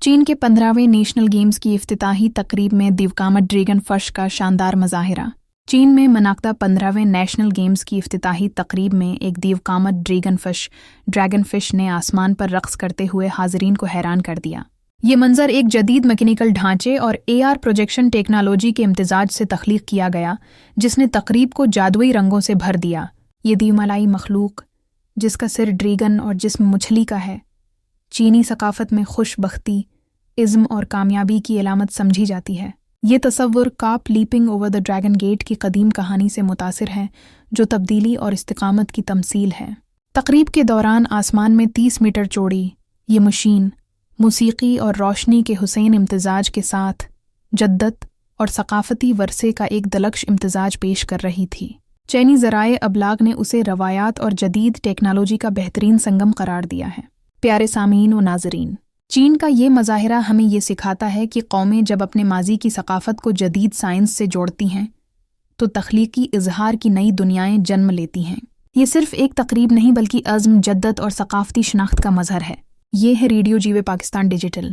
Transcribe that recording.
چین کے 15ویں national games کی افتتاحی تقریب میں دیوقامت ڈریگن فش کا شاندار مظاہرہ۔ چین میں منعقدہ 15ویں نیشنل گیمز کی افتتاحی تقریب میں ایک دیوقامت ڈریگن فش نے آسمان پر رقص کرتے ہوئے حاضرین کو حیران کر دیا۔ یہ منظر ایک جدید میکینیکل ڈھانچے اور AR پروجیکشن ٹیکنالوجی کے امتزاج سے تخلیق کیا گیا، جس نے تقریب کو جادوئی رنگوں سے بھر دیا۔ یہ دیوملائی مخلوق، جس کا سر ڈریگن اور جسم مچھلی کا ہے، چینی ثقافت میں خوش بختی، عزم اور کامیابی کی علامت سمجھی جاتی ہے۔ یہ تصور carp leaping over the dragon gate کی قدیم کہانی سے متاثر ہے، جو تبدیلی اور استقامت کی تمثیل ہے۔ تقریب کے دوران آسمان میں 30 میٹر چوڑی یہ مشین موسیقی اور روشنی کے حسین امتزاج کے ساتھ جدت اور ثقافتی ورثے کا ایک دلکش امتزاج پیش کر رہی تھی۔ چینی ذرائع ابلاغ نے اسے روایات اور جدید ٹیکنالوجی کا بہترین سنگم قرار دیا ہے۔ پیارے سامعین و ناظرین، چین کا یہ مظاہرہ ہمیں یہ سکھاتا ہے کہ قومیں جب اپنے ماضی کی ثقافت کو جدید سائنس سے جوڑتی ہیں تو تخلیقی اظہار کی نئی دنیایں جنم لیتی ہیں۔ یہ صرف ایک تقریب نہیں بلکہ عزم، جدت اور ثقافتی شناخت کا مظہر ہے۔ یہ ہے ریڈیو جیوے پاکستان ڈیجیٹل۔